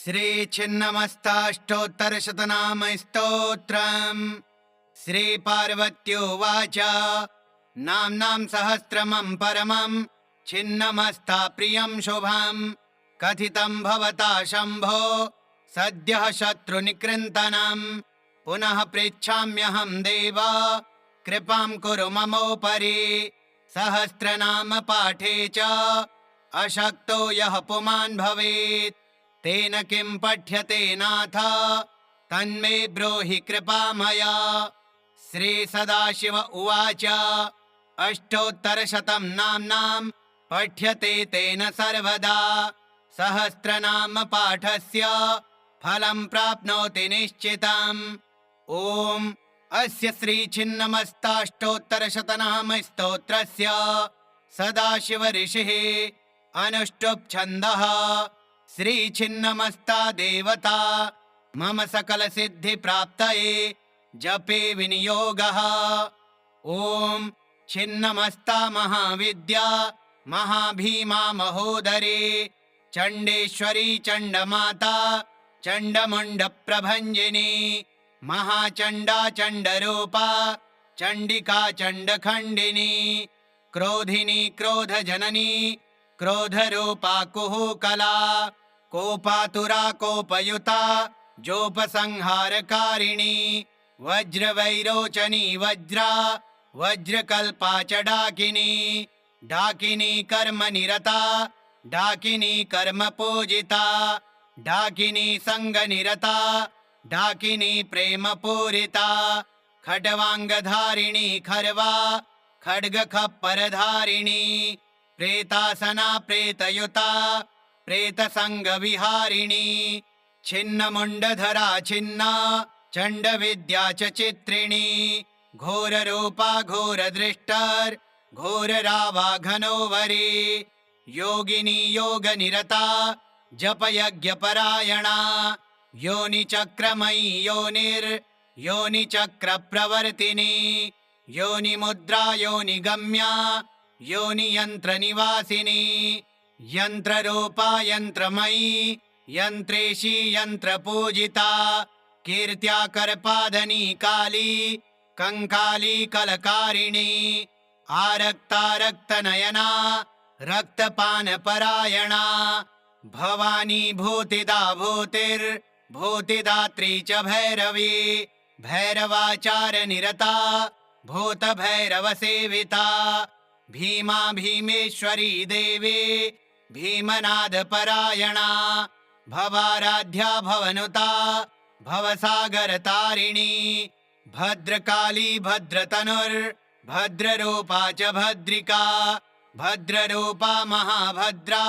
श्रीछिन्नमस्ताष्टोत्तरशतनामस्तोत्रम्। श्रीपार्वत्योवाच नाम्नां सहस्रमं परमं छिन्नमस्ता प्रियं शुभं कथितं भवता शम्भो सद्यः शत्रुनिकृन्तनं। पुनः पृच्छाम्यहं देव कृपां कुरु ममोपरि। सहस्रनाम पाठे च अशक्तो यः पुमान् भवेत् तेन किं पठ्यते नाथ तन्मे ब्रूहि कृपामया। श्री सदाशिव उवाच अष्टोत्तरशतं नाम्नां पठ्यते तेन सर्वदा सहस्रनाम पाठस्य फलं प्राप्नोति निश्चितम्। ॐ अस्य श्रीछिन्नमस्ताष्टोत्तरशतनामस्तोत्रस्य सदाशिव ऋषिः अनुष्टुप् छन्दः। श्रीछिन्नमस्ता देवता मम सकल सिद्धि प्राप्तये जपे विनियोगः। ॐ छिन्नमस्ता महाविद्या महाभीमा महोदरी चण्डेश्वरी चण्डमाता चण्डमुण्ड प्रभञ्जिनी महाचण्डा चण्डरूपा चण्डिका चण्डखण्डिनी क्रोधिनी क्रोधजननी क्रोधरूपा कुहूकला कोपातुरा कोपयुता जोपसंहारकारिणी वज्रवैरोचनी वज्रा वज्रकल्पा च डाकिनी डाकिनी कर्म निरता डाकिनी कर्म पूजिता डाकिनी संग निरता डाकिनी प्रेम पूरिता खड्वांगधारिणी खर्वा खड्ग खप्परधारिणी प्रेतासना प्रेतयुता प्रेतसंग विहारिणी छिन्नमुण्डधरा छिन्ना चण्डविद्या च चित्रिणी घोररूपा घोरदृष्टर् घोररावा घनोवरी योगिनी योगनिरता जपयज्ञपरायणा योनिचक्रमयी योनिचक्रप्रवर्तिनी योनिमुद्रा योनिगम्या योनियन्त्रनिवासिनी यन्त्ररूपा यन्त्रमयी यन्त्रेशी यन्त्रपूजिता कीर्त्या करपादनी काली कंकाली कलकारिणी आरक्ता रक्तनयना रक्तपानपरायणा भवानी भूतिदा भूतिर्भूतिदात्री च भैरवी भैरवाचारनिरता भूतभैरवसेविता भीमा भीमेश्वरी देवी भीमनादपरायणा भवाराध्या भवनुता भवसागरतारिणी भद्रकाली भद्रतनुर्भद्ररूपा च भद्रिका भद्ररूपा महाभद्रा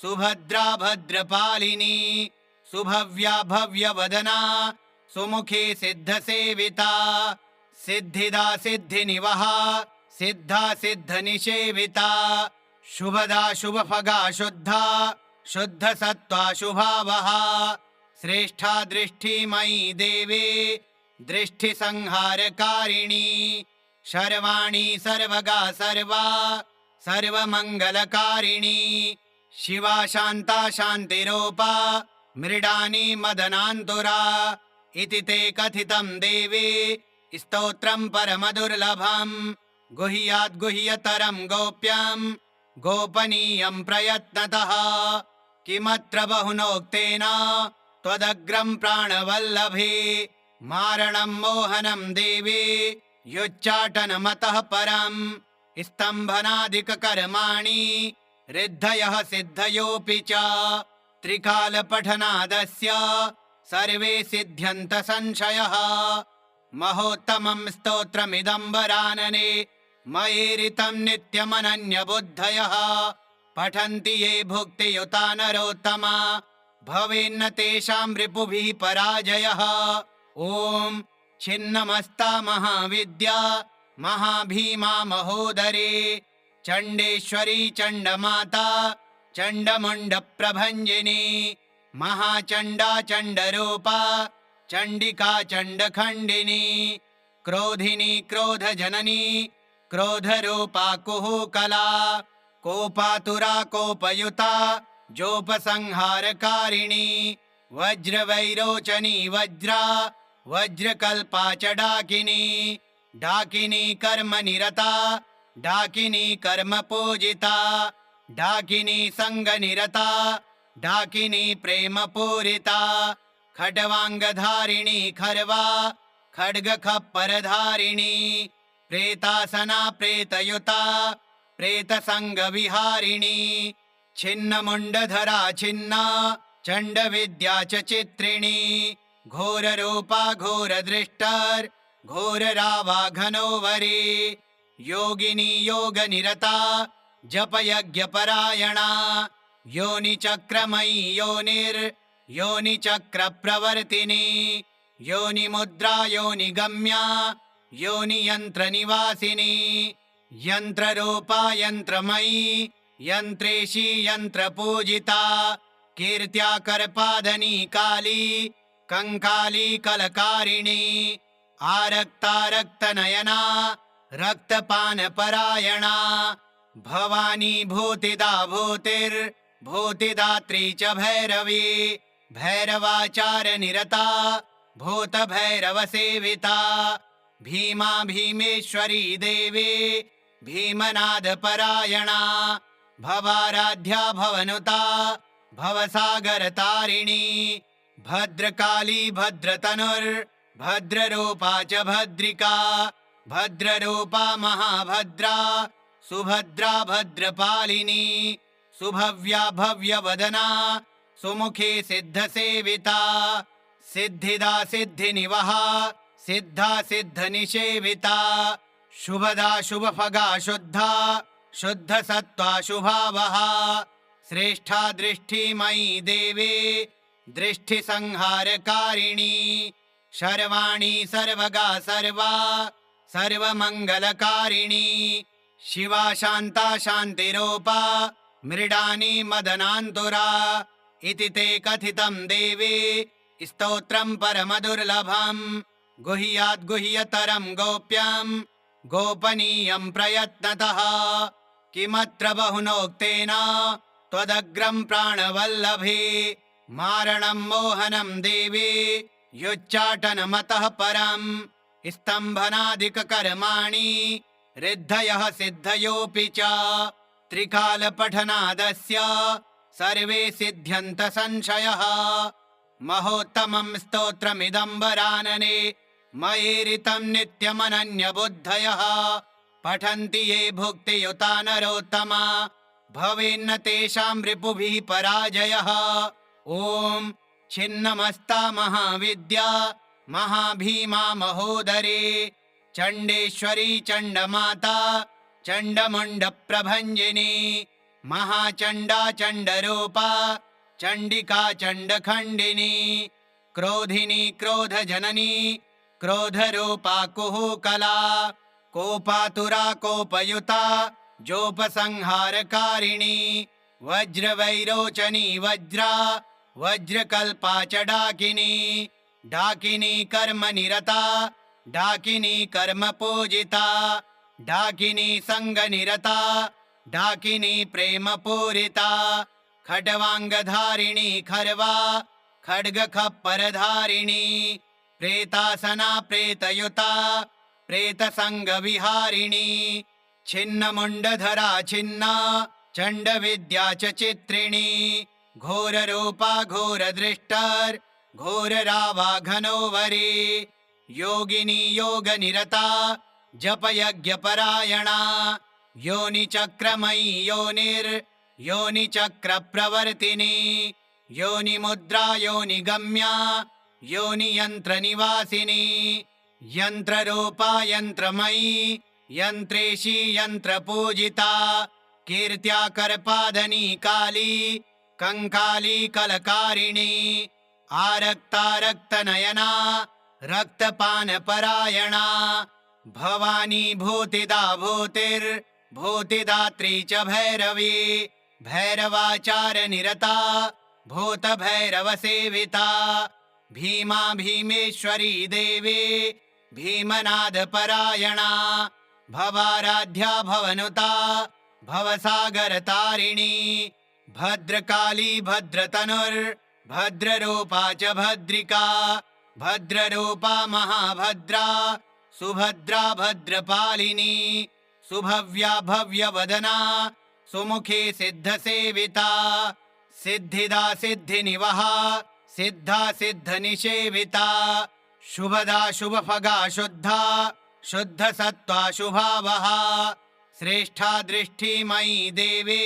सुभद्रा भद्रपालिनी सुभव्या भव्यवदना सुमुखी सिद्धसेविता सिद्धिदा सिद्धिनिवहा सिद्धा सिद्धनिषेविता शुभदा शुभफगा शुद्धा शुद्धसत्त्वा शुभावहा श्रेष्ठा दृष्टिमयी देवी दृष्टिसंहारकारिणी सर्वाणि सर्वगा सर्वा सर्वमङ्गलकारिणी शिवा शान्ता शान्तिरूपा मृडानी मदनान्तुरा इति ते कथितं देवी स्तोत्रं परमदुर्लभम् गुह्याद् गुह्यतरं गोप्यं गोपनीयं प्रयत्नतः किमत्र बहुनोक्तेन त्वदग्रं प्राणवल्लभे मारणं मोहनं देवी युच्चाटनमतः परं स्तम्भनादिककर्माणि रिद्धयः सिद्धयोऽपि च त्रिकालपठनादस्य सर्वे सिद्ध्यन्त संशयः महोत्तमं स्तोत्रमिदं वरानने मयेरितं नित्यमनन्यबुद्धयः पठन्ति ये भुक्तियुता नरोत्तमा भवेन्न तेषां रिपुभिः पराजयः। ॐ छिन्नमस्ता महाविद्या महाभीमा महोदरी चण्डेश्वरी चण्डमाता चण्डमुण्ड प्रभञ्जिनी महाचण्डा चण्डरूपा चण्डिका चण्डखण्डिनी क्रोधिनी क्रोधजननी क्रोधरूपा कुहूकला कोपातुरा कोपयुता जोपसंहारकारिणी वज्रवैरोचनी वज्रा वज्रकल्पा च डाकिनी डाकिनी कर्म निरता डाकिनी कर्म पूजिता डाकिनी संग निरता डाकिनी प्रेम पूरिता खड्वांगधारिणी खर्वा खड्ग खप्पर धारिणी प्रेतासना प्रेतयुता प्रेत संग विहारिणी छिन्न मुंडधरा छिन्ना चंड विद्या च चित्रिणी घोर रूपा घोर दृष्टर घोर रावा घनोवरी योगिनी योग निरता जप यज्ञ परायणा योनि चक्रमयी योनि चक्र प्रवर्तिनी योनि मुद्रा योनि गम्या योनि यंत्र निवासिनी यंत्र रूपा यंत्रमयी यंत्रेशी यंत्र पूजिता कीर्त्या करपादनी काली कंकाली कलकारिणी आरक्ता रक्तनयना रक्तपान परायणा भवानी भूतिदा भूतिर्भूतिदात्री च भैरवी भैरवाचार निरता भूत भैरव सेविता भीमा भीमेश्वरी देवी भीमनाद परायणा भवाराध्या भवनुता भवसागर तारिणी भद्रकाली भद्रतनुर्भद्ररूपा च भद्रिका भद्ररूपा महाभद्रा सुभद्रा भद्रपालिनी सुभव्या भव्यवदना सुमुखी सिद्धसेविता सिद्धिदा सिद्धिनिवहा सिद्धा सिद्धनिषेविता शुभदा शुभफगा शुद्धा शुद्धसत्त्वा शुभावहा श्रेष्ठा दृष्टिमयी देवी दृष्टिसंहारकारिणी शर्वाणी सर्वगा सर्वा सर्वमंगलकारिणी शिवा शांता शांतिरूपा मृडानी मदनान्तुरा इति ते कथितं देवी स्तोत्रं परमदुर्लभं गुह्याद् गुह्यतरं गोप्यं गोपनीयं प्रयत्नतः किमत्र बहुनोक्तेन त्वदग्रं प्राणवल्लभे मारणं मोहनं देवी युच्चाटनमतः परं स्तम्भनादिककर्माणि रिद्धयः सिद्धयोऽपि च त्रिकालपठनादस्य सर्वे सिद्ध्यन्त संशयः महोत्तमं स्तोत्रमिदं वरानने मयीरितं नित्यमनन्यबुद्धयः पठन्ति ये भुक्तियुता नरोत्तमा भवेन्न तेषां रिपुभिः पराजयः ॐ छिन्नमस्ता महाविद्या महाभीमा महोदरे चण्डेश्वरी चण्डमाता चण्डमुण्डप्रभञ्जिनी महाचण्डा चण्डरूपा चण्डिका चण्डखण्डिनी क्रोधिनी क्रोधजननी क्रोधरूपा कुहूकला कोपातुरा कोपयुता जोपसंहारकारिणी वज्रवैरोचनी वज्रा वज्रकल्पा च डाकिनी डाकिनी कर्म निरता डाकिनी कर्म पूजिता डाकिनी संग निरता डाकिनी प्रेम पूरिता खड्वांगधारिणी खर्वा खड्ग खप्पर धारिणी प्रेतासना प्रेतयुता प्रेत संग विहारिणी छिन्न मुंडधरा छिन्ना चंड विद्या च चित्रिणी घोर रूपा घोर दृष्टर घोर रावा घनोवरी योगिनी योग निरता जप यज्ञ परायणा योनि चक्रमयी योनि चक्र प्रवर्तिनी योनि मुद्रा योनि गम्या योनि यंत्र निवासिनी यंत्र रूपा यंत्रमयी यंत्रेशी यंत्र पूजिता कीर्त्या करपादनी काली कंकाली कलकारिणी आरक्ता रक्तनयना रक्तपान परायणा भवानी भूतिदा भूतिर्भूतिदात्री च भैरवी भैरवाचार निरता भूत भैरव सेविता भीमा भीमेश्वरी देवी भीमनाद परायणा भवाराध्या भवनुता भवसागर तारिणी भद्रकाली भद्ररूपा च भद्रिका भद्ररूपा महाभद्रा सुभद्रा भद्रपालिनी सुभव्या भव्यवदना सुमुखी सिद्धसेविता सिद्धिदा सिद्धिनिवहा सिद्धा सिद्धनिषेविता शुभदा शुभफगा शुद्धा शुद्धसत्त्वा शुभावहा श्रेष्ठा दृष्टिमयी देवी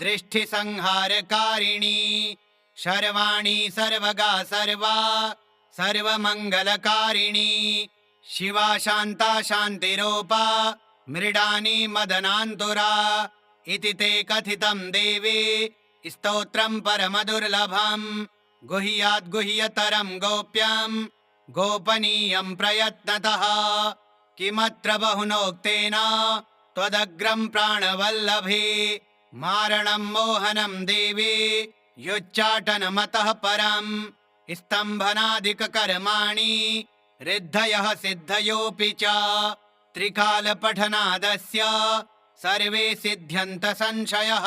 दृष्टिसंहारकारिणी सर्वाणि सर्वगा सर्वा सर्वमङ्गलकारिणी शिवा शान्ता शान्तिरूपा मृडानी मदनान्तुरा इति ते कथितं देवी स्तोत्रं परमदुर्लभं गुह्याद् गुह्यतरं गोप्यं गोपनीयं प्रयत्नतः किमत्र बहुनोक्तेन त्वदग्रं प्राणवल्लभे मारणं मोहनं देवी युच्चाटनमतः परं स्तम्भनादिककर्माणि रिद्धयः सिद्धयोऽपि च त्रिकालपठनादस्य सर्वे सिद्ध्यन्त संशयः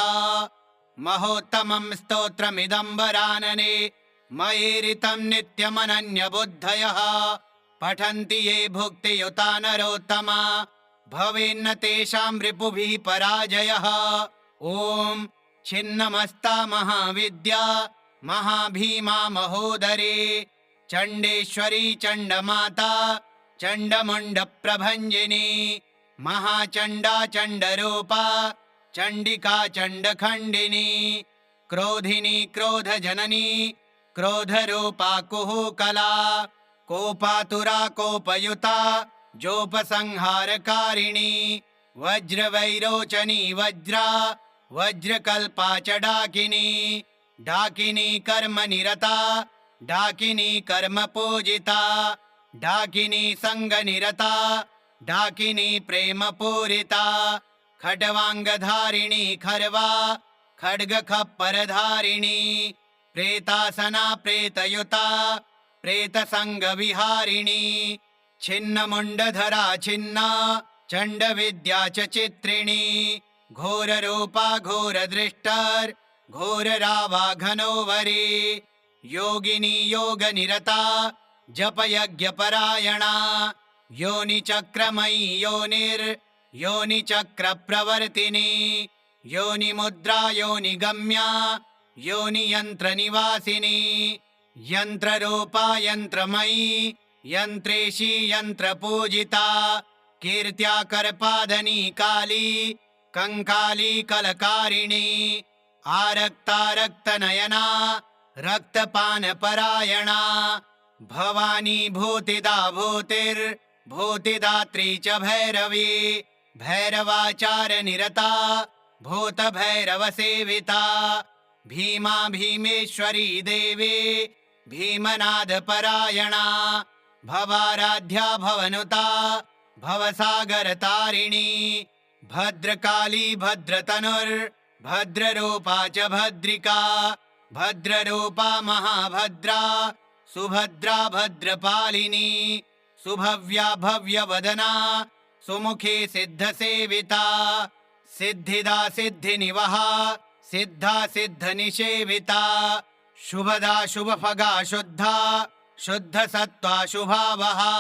महोत्तमं स्तोत्रमिदं वरानने मयेरितं नित्यमनन्यबुद्धयः पठन्ति ये भुक्तियुता नरोत्तमा भवेन्न तेषां रिपुभिः पराजयः ॐ छिन्नमस्ता महाविद्या महाभीमा महोदरे चण्डेश्वरी चण्डमाता चण्डमुण्डप्रभञ्जिनी महाचण्डा चण्डरूपा चण्डिका चण्डखण्डिनी क्रोधिनी क्रोधजननी क्रोधरूपा कुहूकला कोपातुरा कोपयुता जोपसंहारकारिणी वज्रवैरोचनी वज्रा वज्रकल्पा च डाकिनी डाकिनी कर्मनिरता डाकिनी कर्मपूजिता डाकिनी संगनिरता डाकिनी प्रेमपूरिता खड्वाङ्गधारिणी खर्वा खड्गखप्परधारिणी प्रेतासना प्रेतयुता प्रेतसङ्गविहारिणी छिन्नमुण्डधरा छिन्ना चण्डविद्या च चित्रिणी घोररूपा घोरदृष्टर् घोररावाघनोवरी योगिनी योगनिरता जपयज्ञपरायणा योनिचक्रमयी योनिचक्रप्रवर्तिनी योनिमुद्रा योनिगम्या योनियन्त्रनिवासिनी यन्त्ररूपा यन्त्रमयी यन्त्रेशी यन्त्रपूजिता कीर्त्या करपादनी काली कंकाली कलकारिणी आरक्ता रक्तनयना रक्तपानपरायणा भवानी भूतिदा भूतिर्भूतिदात्री च भैरवी भैरवाचारनिरता भूतभैरवसेविता भीमा भीमेश्वरी देवी भीमनादपरायणा भवाराध्या भवनुता भवसागरतारिणी भद्रकाली भद्रतनुर्भद्ररूपा च भद्रिका भद्ररूपा महाभद्रा सुभद्रा भद्रपालिनी सुभव्या भव्यवदना सुमुखी सिद्धसेविता सिद्धिदा सिद्धिनिवहा सिद्धा सिद्धनिषेविता शुभदा शुभफगा शुद्धा शुद्धसत्त्वा शुभावहा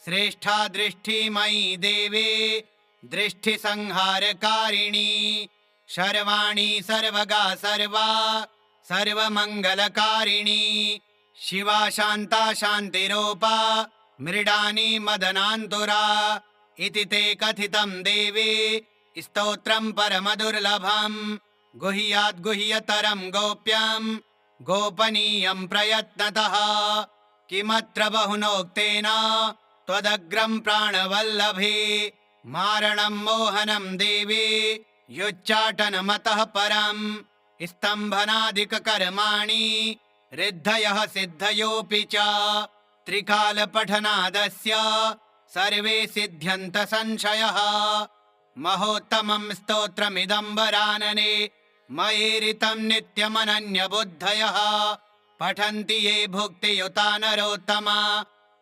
श्रेष्ठा दृष्टिमयी देवी दृष्टिसंहारकारिणी सर्वाणि सर्वगा सर्वा सर्वमङ्गलकारिणी शिवा शान्ता शान्तिरूपा मृडानी मदनान्तुरा इति ते कथितं देवी स्तोत्रं परमदुर्लभं गुह्याद् गुह्यतरं गोप्यं गोपनीयं प्रयत्नतः किमत्र बहुनोक्तेन त्वदग्रं प्राणवल्लभे मारणं मोहनं देवी युच्चाटनमतः परं स्तम्भनादिककर्माणि रिद्धयः सिद्धयोऽपि च त्रिकालपठनादस्य सर्वे सिद्ध्यन्त संशयः महोत्तमं स्तोत्रमिदं वरानने मयेरितं नित्यमनन्यबुद्धयः पठन्ति ये भुक्तियुता नरोत्तमा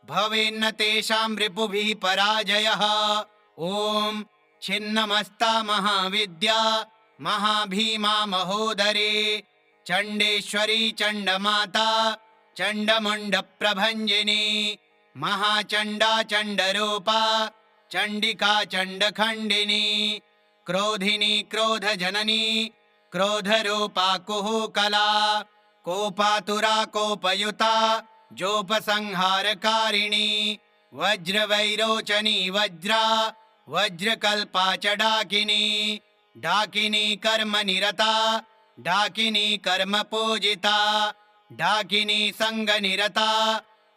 भवेन्न तेषां रिपुभिः पराजयः ॐ छिन्नमस्ता महाविद्या महाभीमा महोदरे चण्डेश्वरी चण्डमाता चण्डमुण्डप्रभञ्जिनी महाचण्डा चण्डरूपा चण्डिका चण्डखण्डिनी क्रोधिनी क्रोधजननी क्रोधरूपा कुहूकला कोपातुरा कोपयुता जोपसंहारकारिणी वज्रवैरोचनी वज्रा वज्रकल्पा च डाकिनी डाकिनी कर्मनिरता डाकिनी कर्मपूजिता डाकिनी संगनिरता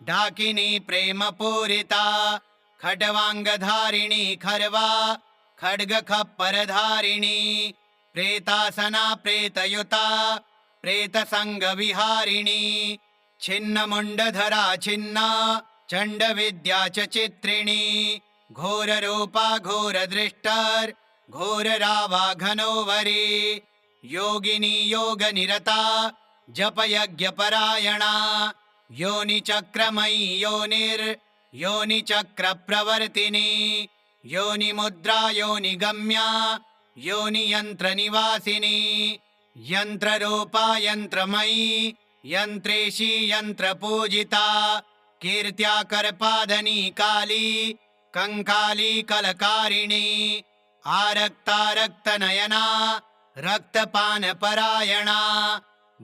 डाकिनी प्रेमपूरिता खड्वाङ्गधारिणी खर्वा खड्गखप्परधारिणी प्रेतासना प्रेतयुता प्रेतसङ्गविहारिणी छिन्नमुण्डधरा छिन्ना चण्डविद्या च चित्रिणी घोररूपा घोरदृष्टर् घोररावाघनोवरी योगिनी योगनिरता जपयज्ञपरायणा योनिचक्रमयी योनिचक्रप्रवर्तिनी योनिमुद्रा योनिगम्या योनियन्त्रनिवासिनी यन्त्ररूपा यन्त्रमयी यन्त्रेशी यन्त्रपूजिता कीर्त्या करपादनी काली कंकाली कलकारिणी आरक्ता रक्तनयना रक्तपानपरायणा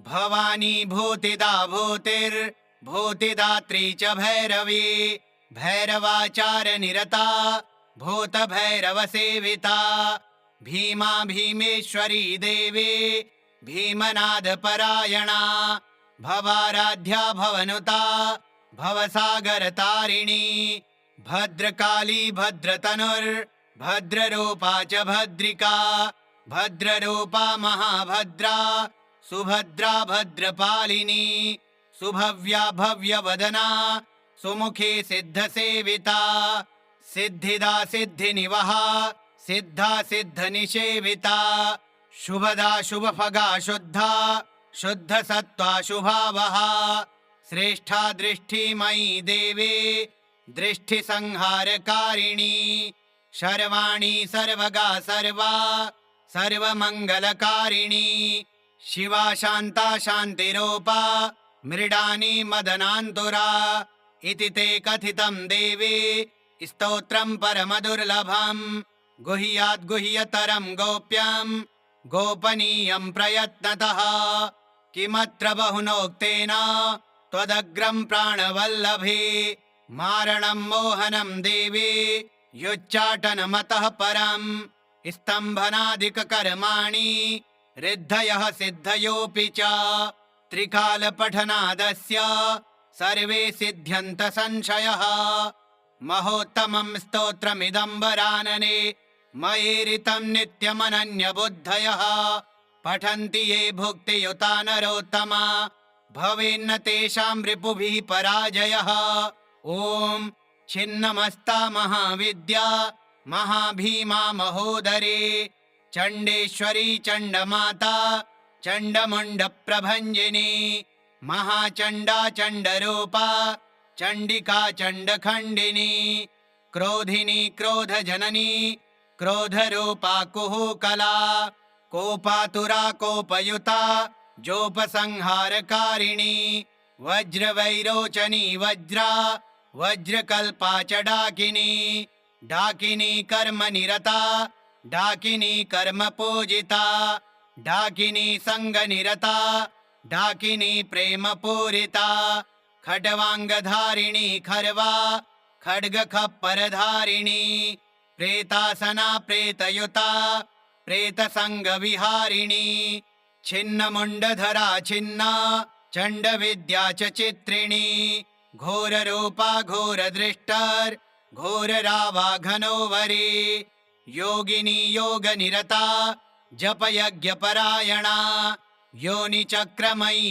भवानी भूतिदा भूतिर्भूतिदात्री च भैरवी भैरवाचारनिरता भूतभैरवसेविता भीमा भीमेश्वरी देवी भीमनादपरायणा भवाराध्या भवनुता भवसागरतारिणी भद्रकाली भद्रतनुर्भद्ररूपा च भद्रिका भद्ररूपा महाभद्रा सुभद्रा भद्रपालिनी सुभव्या भव्यवदना सुमुखी सिद्धसेविता सिद्धिदा सिद्धिनिवहा सिद्धा सिद्धनिषेविता शुभदा शुभफगा शुद्धा शुद्धसत्त्वा शुभावहा श्रेष्ठा दृष्टिमयी देवी दृष्टिसंहारकारिणी शर्वाणी सर्वगा सर्वा सर्वमङ्गलकारिणी शिवा शान्ता शान्तिरूपा मृडानी मदनान्तुरा इति ते कथितं देवी स्तोत्रं परमदुर्लभं गुह्याद् गुह्यतरं गोप्यं गोपनीयं प्रयत्नतः किमत्र बहुनोक्तेन त्वदग्रं प्राणवल्लभे मारणं मोहनं देवी युच्चाटनमतः परं स्तम्भनादिककर्माणि रिद्धयः सिद्धयोऽपि च त्रिकालपठनादस्य सर्वे सिद्ध्यन्त संशयः महोत्तमं स्तोत्रमिदं वरानने मयीरितं नित्यमनन्यबुद्धयः पठन्ति ये भुक्तियुता नरोत्तमा भवेन्न तेषां रिपुभिः पराजयः ॐ छिन्नमस्ता महाविद्या महाभीमा महोदरे चण्डेश्वरी चण्डमाता चण्डमुण्डप्रभञ्जिनी महाचण्डा चण्डरूपा चण्डिका चण्डखण्डिनी क्रोधिनी क्रोधजननी क्रोधरूपा कुहूकला कोपातुरा कोपयुता जोपसंहारकारिणी वज्रवैरोचनी वज्रा वज्रकल्पा च डाकिनी डाकिनी कर्मनिरता डाकिनी कर्मपूजिता डाकिनी संगनिरता डाकिनी प्रेमपूरिता खड्वाङ्गधारिणी खर्वा खड्गखप्परधारिणी प्रेतासना प्रेतयुता प्रेतसङ्गविहारिणी छिन्नमुण्डधरा छिन्ना चण्डविद्या च चित्रिणी घोररूपा घोरदृष्टर् घोररावाघनोवरी योगिनी योगनिरता जपयज्ञपरायणा योनिचक्रमयी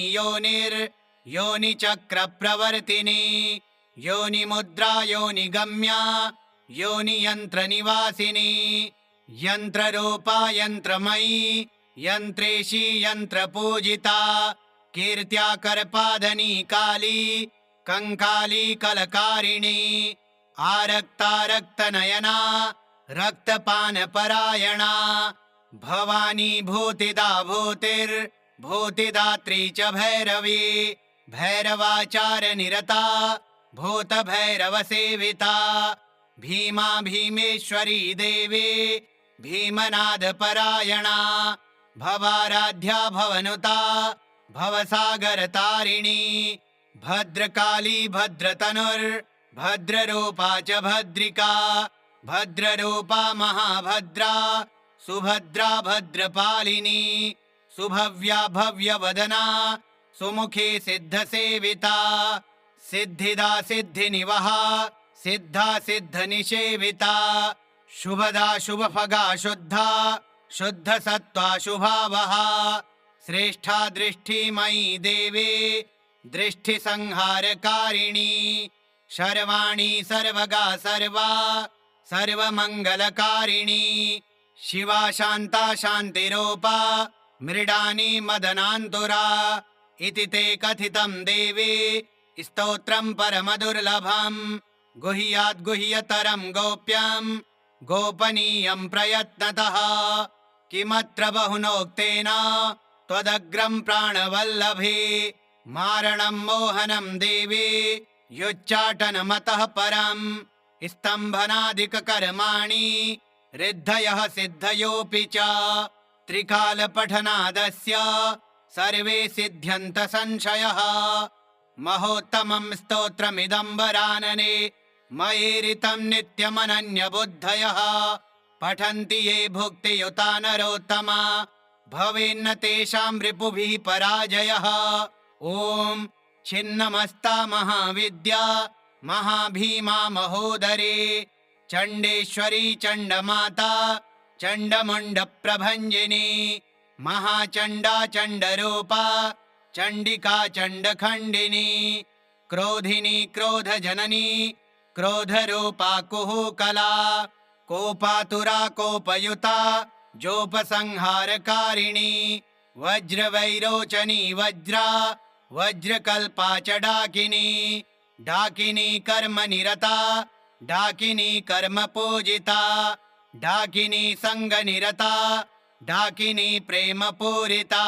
योनिचक्रप्रवर्तिनी योनिमुद्रा योनिगम्या योनियन्त्रनिवासिनी यन्त्ररूपा यन्त्रमयी यन्त्रेशी यन्त्रपूजिता कीर्त्या करपादनी काली कंकाली कलकारिणी आरक्ता रक्तनयना रक्तपानपरायणा भवानी भूतिदा भूतिदात्री च भैरवी भैरवाचारनिरता भूतभैरवसेविता भीमा भीमेश्वरी देवी भीमनादपरायणा भवाराध्या भवनुता भवसागरतारिणी भद्रकाली भद्रतनुर्भद्ररूपा च भद्रिका भद्ररूपा महाभद्रा सुभद्रा भद्रपालिनी सुभव्या भव्यवदना सुमुखी सिद्धसेविता सिद्धिदा सिद्धिनिवहा सिद्धा सिद्धनिषेविता शुभदा शुभफगा शुद्धा शुद्धसत्त्वा शुभावहा श्रेष्ठा दृष्टिमयी देवी दृष्टिसंहारकारिणी सर्वाणि सर्वगा सर्वा सर्वमङ्गलकारिणी शिवा शान्ता शान्तिरूपा मृडानी मदनान्तुरा इति ते कथितं देवी स्तोत्रं परमदुर्लभं गुह्याद्गुह्यतरं गोप्यं गोपनीयं प्रयत्नतः किमत्र बहुनोक्तेन त्वदग्रं प्राणवल्लभे मारणं मोहनं देवी युच्चाटनमतः परं स्तम्भनादिककर्माणि रिद्धयः सिद्धयोऽपि च त्रिकालपठनादस्य सर्वे सिद्ध्यन्त संशयः महोत्तमं स्तोत्रमिदं वरानने मयेरितं नित्यमनन्यबुद्धयः पठन्ति ये भुक्तियुता नरोत्तमा भवेन्न तेषां रिपुभिः पराजयः ॐ छिन्नमस्ता महाविद्या महाभीमा महोदरे चण्डेश्वरी चण्डमाता चण्डमुण्डप्रभञ्जिनी महाचण्डा चण्डरूपा चण्डिका चण्डखण्डिनी क्रोधिनी क्रोधजननी क्रोधरूपा कुहूकला कोपातुरा कोपयुता जोपसंहारकारिणी वज्रवैरोचनी वज्रा वज्रकल्पा च डाकिनी डाकिनी कर्मनिरता डाकिनी कर्मपूजिता डाकिनी संगनिरता डाकिनी प्रेमपूरिता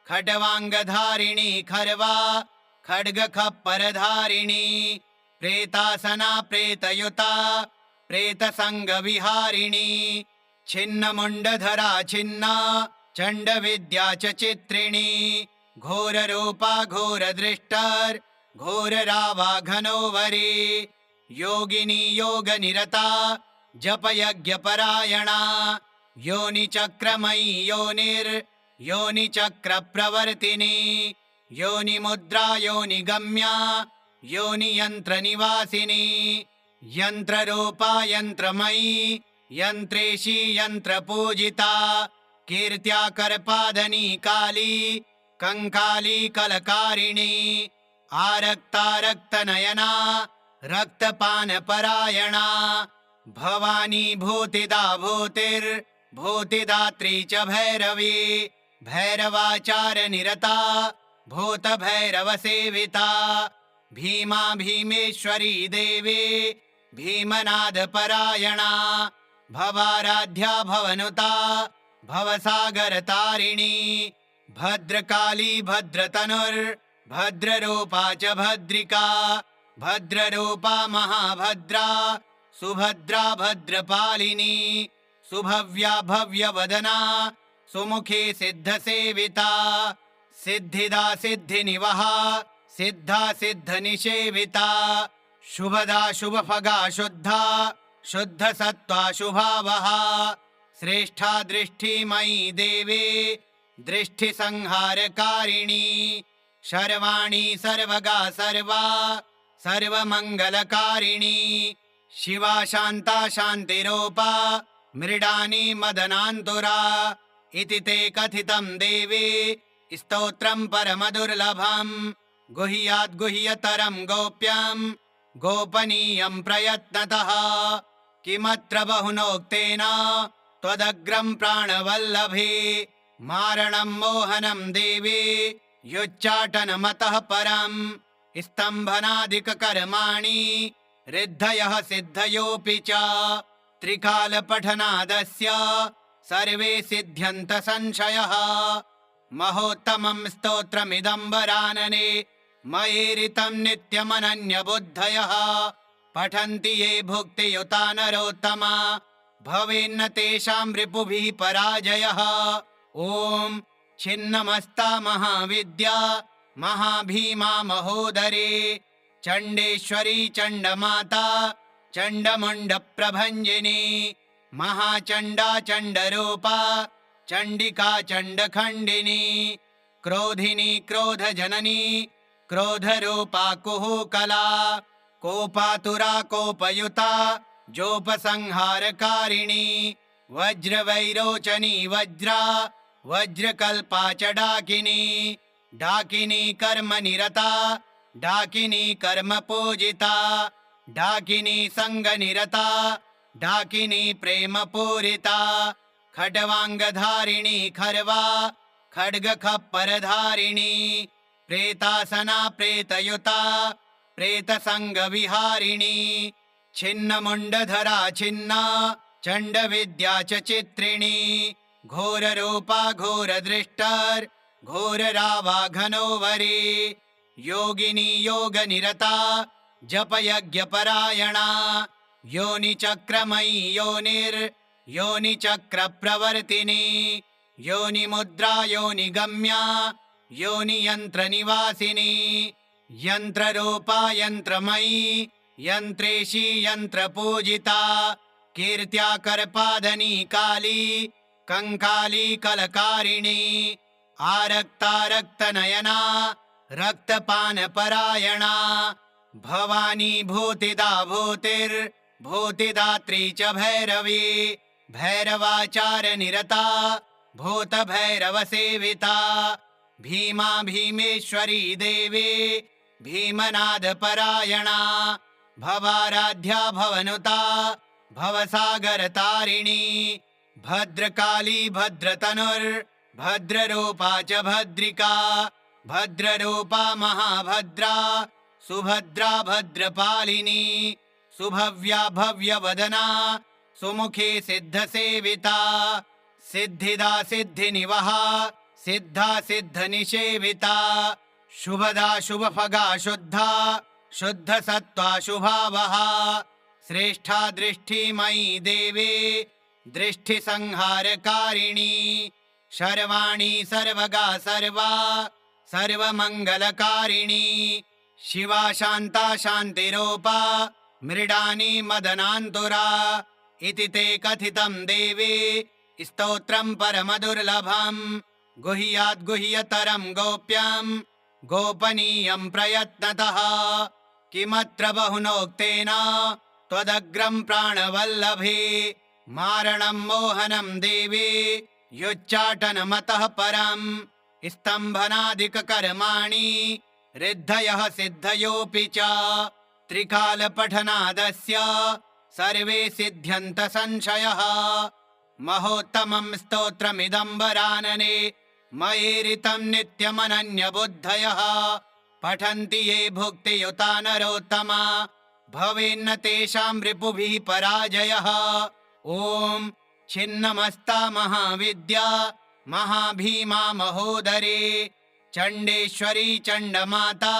खड्वाङ्गधारिणी खर्वा खड्गखप्परधारिणी प्रेतासना प्रेतयुता प्रेतसंगविहारिणी छिन्नमुण्डधरा छिन्ना चण्डविद्या च चित्रिणी घोररूपा घोरदृष्टर् घोररावाघनोवरी योगिनी योगनिरता जपयज्ञपरायणा योनिचक्रमयी योनिचक्रप्रवर्तिनी योनिमुद्रा योनिगम्या योनियन्त्रनिवासिनी यन्त्ररूपा यन्त्रमयी यन्त्रेशी यन्त्रपूजिता कीर्त्या करपादनी काली कंकाली कलकारिणी आरक्ता रक्तनयना रक्तपानपरायणा भवानी भूतिदा भूतिर्भूतिदात्री च भैरवी भैरवाचारनिरता भूतभैरवसेविता भीमा भीमेश्वरी देवी भीमनादपरायणा भवाराध्या भवनुता भवसागरतारिणी भद्रकाली भद्रतनुर्भद्ररूपा च भद्रिका भद्ररूपा महाभद्रा सुभद्रा भद्रपालिनी सुभव्या भव्यवदना सुमुखी सिद्धसेविता सिद्धिदा सिद्धिनिवहा सिद्धा सिद्धनिषेविता शुभदा शुभफगा शुद्धा शुद्धसत्त्वा शुभावहा श्रेष्ठा दृष्टिमयी देवी दृष्टिसंहारकारिणी सर्वाणि सर्वगा सर्वा सर्वमङ्गलकारिणी शिवा शान्ता शान्तिरूपा मृडानी मदनान्तुरा इति ते कथितं देवी स्तोत्रं परमदुर्लभं गुह्याद्गुह्यतरं गोप्यं गोपनीयं प्रयत्नतः किमत्र बहुनोक्तेन त्वदग्रं प्राणवल्लभे मारणं मोहनं देवी युच्चाटनमतः परं स्तम्भनादिककर्माणि रिद्धयः सिद्धयोऽपि च त्रिकालपठनादस्य सर्वे सिद्ध्यन्त संशयः महोत्तमं स्तोत्रमिदं वरानने मयेरितं नित्यमनन्यबुद्धयः पठन्ति ये भुक्तियुता नरोत्तमा भवेन्न तेषां रिपुभिः पराजयः। ॐ छिन्नमस्ता महाविद्या महाभीमा महोदरे चण्डेश्वरी चण्डमाता चण्डमुण्डप्रभञ्जिनी महाचण्डा चण्डरूपा चण्डिका चण्डखण्डिनी क्रोधिनी क्रोधजननी क्रोधरूपा कुहूकला कोपातुरा कोपयुता जोपसंहारकारिणी वज्रवैरोचनी वज्रा वज्रकल्पा च डाकिनी डाकिनी कर्मनिरता डाकिनी कर्मपूजिता डाकिनी संगनिरता डाकिनी प्रेमपूरिता खड्वाङ्गधारिणी खर्वा खड्गखप्परधारिणी प्रेतासना प्रेतयुता प्रेतसङ्गविहारिणी छिन्नमुण्डधरा छिन्ना चण्डविद्या च चित्रिणी घोररूपा घोरदृष्टर् घोररावाघनोवरी योगिनी योगनिरता जपयज्ञपरायणा योनिचक्रमयी योनिचक्रप्रवर्तिनी योनिमुद्रा योनिगम्या योनियन्त्रनिवासिनी यन्त्ररूपा यन्त्रमयी यन्त्रेशी यन्त्रपूजिता कीर्त्या करपादनी काली कंकाली कलकारिणी आरक्ता रक्तनयना रक्तपानपरायणा भवानी भूतिदा भूतिर्भूतिदात्री च भैरवी भैरवाचारनिरता भूतभैरवसेविता भीमा भीमेश्वरी देवी भीमनादपरायणा भवाराध्या भवनुता भवसागरतारिणी भद्रकाली भद्रतनुर्भद्ररूपा च भद्रिका भद्ररूपा महाभद्रा सुभद्रा भद्रपालिनी सुभव्या भव्यवदना सुमुखी सिद्धसेविता सिद्धिदा सिद्धिनिवहा सिद्धा सिद्धनिषेविता शुभदा शुभफगा शुद्धा शुद्धसत्त्वा शुभावहा श्रेष्ठा दृष्टिमयी देवी दृष्टिसंहारकारिणी शर्वाणी सर्वगा सर्वा सर्वमङ्गलकारिणी शिवा शान्ता शान्तिरूपा मृडानी मदनान्तुरा इति ते कथितं देवी स्तोत्रं परमदुर्लभं गुह्याद् गुह्यतरं गोप्यं गोपनीयं प्रयत्नतः किमत्र बहुनोक्तेन त्वदग्रं प्राणवल्लभे मारणं मोहनं देवी युच्चाटनमतः परं स्तम्भनादिककर्माणि रिद्धयः सिद्धयोऽपि च त्रिकालपठनादस्य सर्वे सिद्ध्यन्त संशयः महोत्तमं स्तोत्रमिदं वरानने मयेरितं नित्यमनन्यबुद्धयः पठन्ति ये भुक्तियुता नरोत्तमा भवेन्न तेषां रिपुभिः पराजयः ॐ छिन्नमस्ता महाविद्या महाभीमा महोदरे चण्डेश्वरी चण्डमाता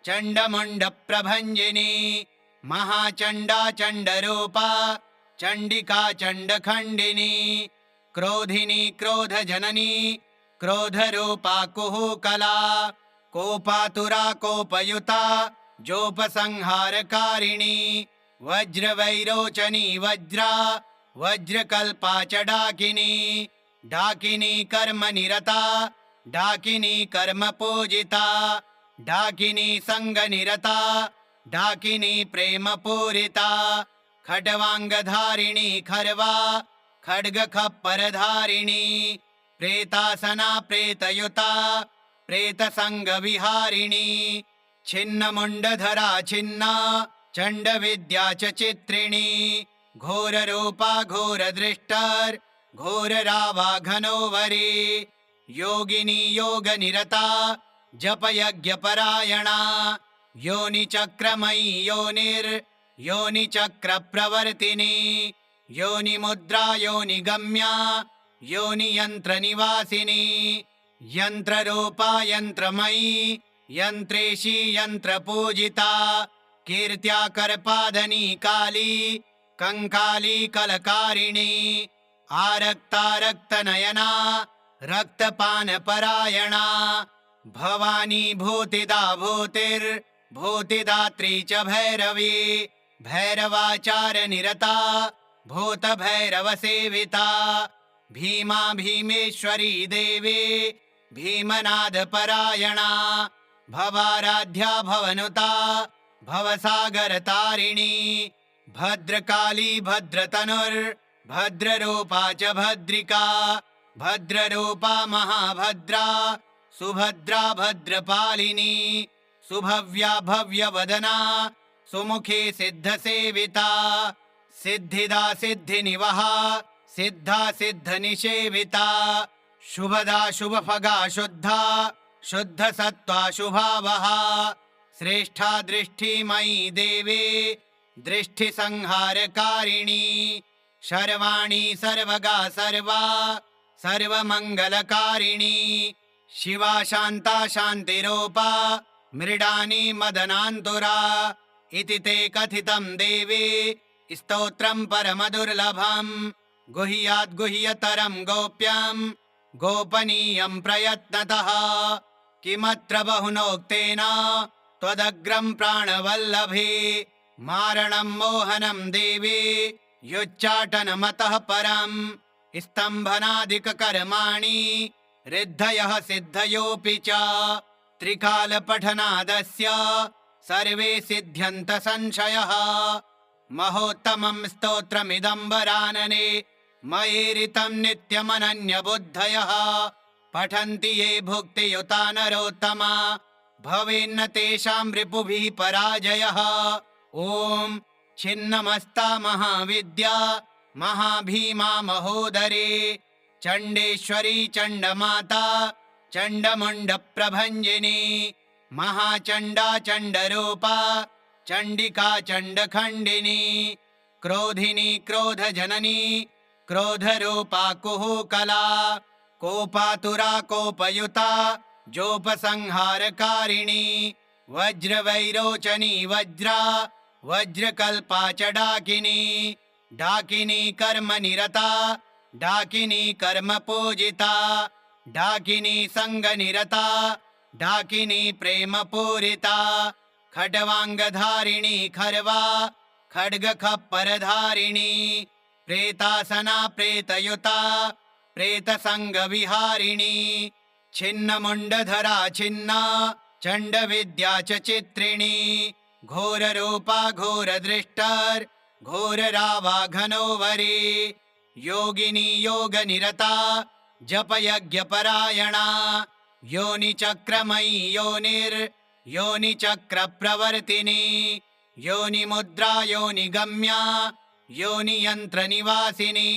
चण्डमुण्डप्रभञ्जिनी महाचण्डा चण्डरूपा चण्डिका चण्डखण्डिनी क्रोधिनी क्रोधजननी क्रोधरूपा कुहूकला कोपातुरा कोपयुता जोपसंहारकारिणी वज्रवैरोचनी वज्रा वज्रकल्पा च डाकिनी डाकिनी कर्मनिरता डाकिनी कर्मपूजिता डाकिनी संगनिरता डाकिनी प्रेमपूरिता खड्वाङ्गधारिणी खर्वा खड्गखप्परधारिणी प्रेतासना प्रेतयुता प्रेतसङ्गविहारिणी छिन्नमुण्डधरा छिन्ना चण्डविद्या च चित्रिणी घोररूपा घोरदृष्टर् घोररावाघनोवरी योगिनी योगनिरता जपयज्ञपरायणा योनिचक्रमयी योनिचक्रप्रवर्तिनी योनिमुद्रा योनिगम्या योनियन्त्रनिवासिनी यन्त्ररूपा यन्त्रमयी यन्त्रेशी यन्त्रपूजिता कीर्त्या करपादनी काली कंकाली कलकारिणी आरक्ता रक्तनयना रक्तपानपरायणा भवानी भूतिदा भूतिर्भूतिदात्री च भैरवी भैरवाचारनिरता भूतभैरवसेविता भीमा भीमेश्वरी देवी भीमनादपरायणा भवाराध्या भवनुता भवसागरतारिणी भद्रकाली भद्रतनुर्भद्ररूपा च भद्रिका भद्ररूपा महाभद्रा सुभद्रा भद्रपालिनी सुभव्या भव्यवदना सुमुखी सिद्धसेविता सिद्धिदा सिद्धिनिवहा सिद्धा सिद्धनिषेविता शुभदा शुभफगा शुद्धा शुद्धसत्त्वा शुभावहा श्रेष्ठा दृष्टिमयी देवी दृष्टिसंहारकारिणी सर्वाणि सर्वगा सर्वा सर्वमङ्गलकारिणी शिवा शान्ता शान्तिरूपा मृडानी मदनान्तुरा इति ते कथितं देवी स्तोत्रं परमदुर्लभं गुह्याद् गुह्यतरं गोप्यं गोपनीयं प्रयत्नतः किमत्र बहुनोक्तेन त्वदग्रं प्राणवल्लभे मारणं मोहनं देवी युच्चाटनमतः परं स्तम्भनादिककर्माणि रिद्धयः सिद्धयोऽपि च त्रिकालपठनादस्य सर्वे सिद्ध्यन्त संशयः महोत्तमं स्तोत्रमिदं वरानने मयेरितं नित्यमनन्यबुद्धयः पठन्ति ये भुक्तियुता नरोत्तमा भवेन्न तेषां रिपुभिः पराजयः ॐ छिन्नमस्ता महाविद्या महाभीमा महोदरे चण्डेश्वरी चण्डमाता चण्डमुण्डप्रभञ्जिनी महाचण्डा चण्डरूपा चण्डिका चण्डखण्डिनी क्रोधिनी क्रोधजननी क्रोधरूपा कुहूकला कोपातुरा कोपयुता जोपसंहारकारिणी वज्रवैरोचनी वज्रा वज्रकल्पा च डाकिनी डाकिनी कर्मनिरता डाकिनी कर्मपूजिता डाकिनी संगनिरता डाकिनी प्रेमपूरिता खड्वाङ्गधारिणी खर्वा खड्गखप्परधारिणी प्रेतासना प्रेतयुता प्रेतसङ्गविहारिणी छिन्नमुण्डधरा छिन्ना चण्डविद्या च चित्रिणी घोररूपा घोरदृष्टर् घोररावाघनोवरी योगिनी योगनिरता जपयज्ञपरायणा योनिचक्रमयी योनिचक्रप्रवर्तिनी योनिमुद्रा योनिगम्या योनियन्त्रनिवासिनी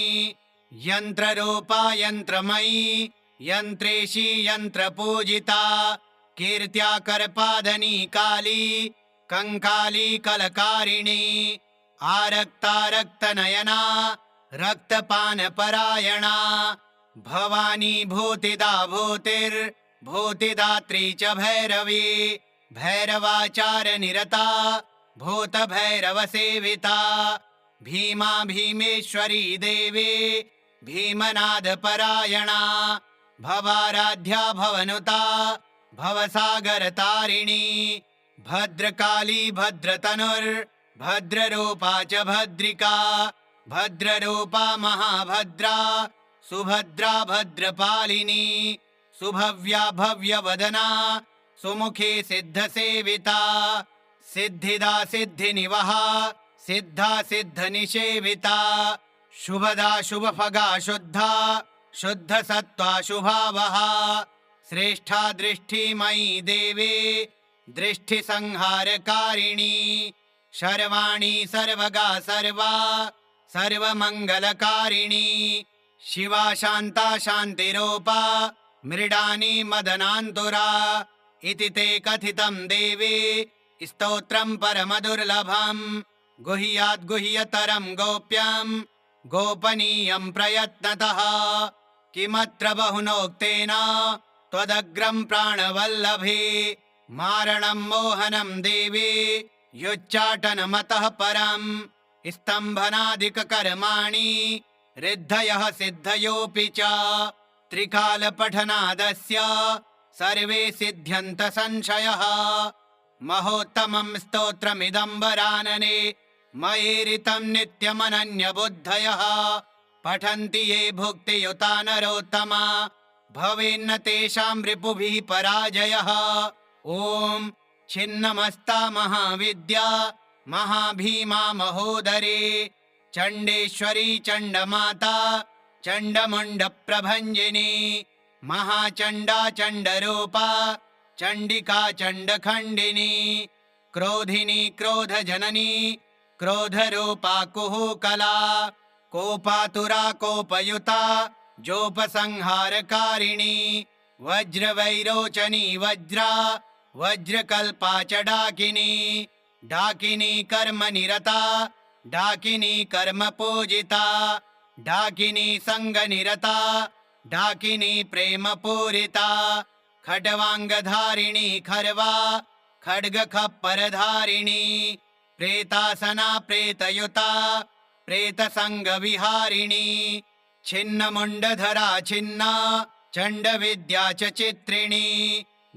यन्त्ररूपा यन्त्रमयी यन्त्रेशी यन्त्रपूजिता कीर्त्या करपादनी काली कंकाली कलकारिणी आरक्ता रक्तनयना रक्तपानपरायणा भवानी भूतिदा भूतिर्भूतिदात्री च भैरवी भैरवाचारनिरता भूतभैरवसेविता भीमा भीमेश्वरी देवी भीमनादपरायणा भवाराध्या भवनुता भवसागरतारिणी भद्रकाली भद्रतनुर्भद्ररूपा च भद्रिका भद्ररूपा महाभद्रा सुभद्रा भद्रपालिनी सुभव्या भव्यवदना सुमुखी सिद्धसेविता सिद्धिदा सिद्धिनिवहा सिद्धा सिद्धनिषेविता शुभदा शुभफगा शुद्धा शुद्धसत्त्वा शुभावहा श्रेष्ठा दृष्टिमयी देवी दृष्टिसंहारकारिणी सर्वाणि सर्वगा सर्वा सर्वमङ्गलकारिणी शिवा शान्ता शान्तिरूपा मृडानी मदनान्तुरा इति ते कथितं देवी स्तोत्रं परमदुर्लभं गुह्याद् गुह्यतरं गोप्यं गोपनीयं प्रयत्नतः किमत्र बहुनोक्तेन त्वदग्रं प्राणवल्लभे मारणं मोहनं देवे युच्चाटनमतः परम् स्तम्भनादिककर्माणि रिद्धयः सिद्धयोऽपि च त्रिकालपठनादस्य सर्वे सिद्ध्यन्त संशयः महोत्तमं स्तोत्रमिदं वरानने मयेरितं नित्यमनन्यबुद्धयः पठन्ति ये भुक्तियुता नरोत्तमा भवेन्न तेषां रिपुभिः पराजयः ॐ छिन्नमस्ता महाविद्या महाभीमा महोदरे चण्डेश्वरी चण्डमाता चण्डमुण्डप्रभञ्जिनी महाचण्डा चण्डरूपा चण्डिका चण्डखण्डिनी क्रोधिनी क्रोधजननी क्रोधरूपा कुहूकला कोपातुरा कोपयुता जोपसंहारकारिणी वज्रवैरोचनी वज्रा वज्रकल्पा च डाकिनी डाकिनी कर्मनिरता डाकिनी कर्मपूजिता डाकिनी संगनिरता डाकिनी प्रेमपूरिता खड्वाङ्गधारिणी खर्वा खड्गखप्परधारिणी प्रेतासना प्रेतयुता प्रेतसङ्गविहारिणी छिन्नमुण्डधरा छिन्ना चण्डविद्या च चित्रिणी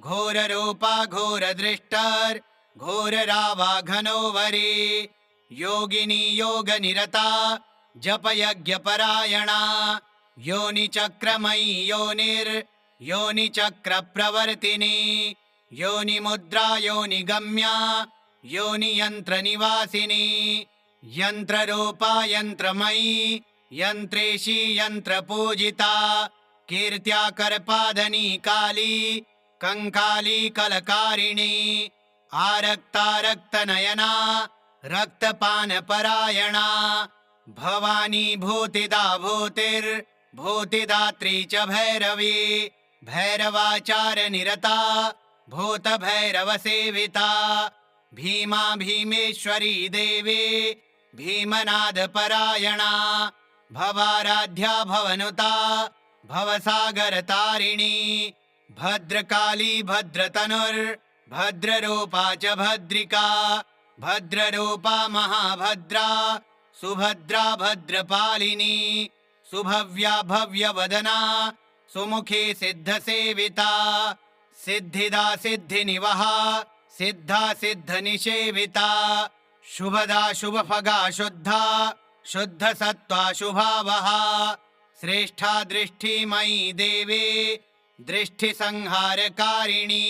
घोररूपा घोरदृष्टर् घोररावाघनोवरी योगिनी योगनिरता जपयज्ञपरायणा योनिचक्रमयी योनिचक्रप्रवर्तिनी योनिमुद्रा योनिगम्या योनियन्त्रनिवासिनी यन्त्ररूपा यन्त्रमयी यन्त्रेशी यन्त्रपूजिता कीर्त्या करपादनी काली कंकाली कलकारिणी आरक्ता रक्तनयना रक्तपानपरायणा भवानी भूतिदा भूतिर्भूतिदात्री च भैरवी भैरवाचारनिरता भूतभैरवसेविता भीमा भीमेश्वरी देवी भीमनादपरायणा भवाराध्या भवनुता भवसागरतारिणी भद्रकाली भद्रतनुर्भद्ररूपा च भद्रिका भद्ररूपा महाभद्रा सुभद्रा भद्रपालिनी सुभव्या भव्यवदना सुमुखी सिद्धसेविता सिद्धिदा सिद्धिनिवहा सिद्धा सिद्धनिषेविता शुभदा शुभफगा शुद्धा शुद्धसत्त्वा शुभावहा श्रेष्ठा दृष्टिमयी देवी दृष्टिसंहारकारिणी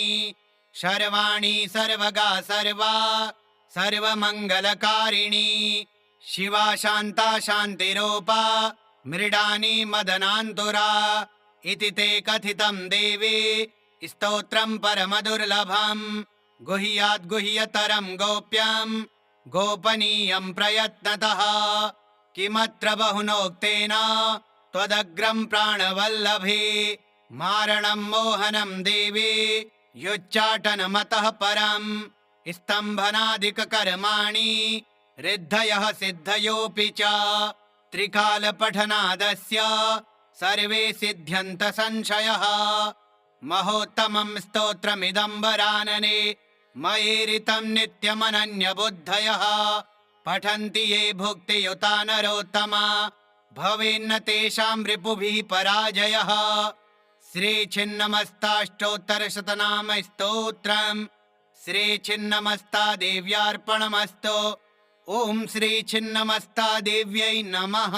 सर्वाणि सर्वगा सर्वा सर्वमङ्गलकारिणी शिवा शान्ता शान्तिरूपा मृडानी मदनान्तुरा इति ते कथितं देवी स्तोत्रं परमदुर्लभं गुह्याद् गुह्यतरं गोप्यं गोपनीयं प्रयत्नतः किमत्र बहुनोक्तेन त्वदग्रं प्राणवल्लभे मारणं मोहनं देवी युच्चाटनमतः परम् स्तम्भनादिककर्माणि रिद्धयः सिद्धयोऽपि च त्रिकालपठनादस्य सर्वे सिद्ध्यन्त संशयः महोत्तमं स्तोत्रमिदं वरानने मयेरितं नित्यमनन्यबुद्धयः पठन्ति ये भुक्तियुता नरोत्तमा भवेन्न तेषां रिपुभिः पराजयः श्रीछिन्नमस्ताष्टोत्तरशतनाम स्तोत्रम् श्रीछिन्नमस्ता देव्यार्पणमस्तु। ॐ श्रीछिन्नमस्ता देव्यै नमः।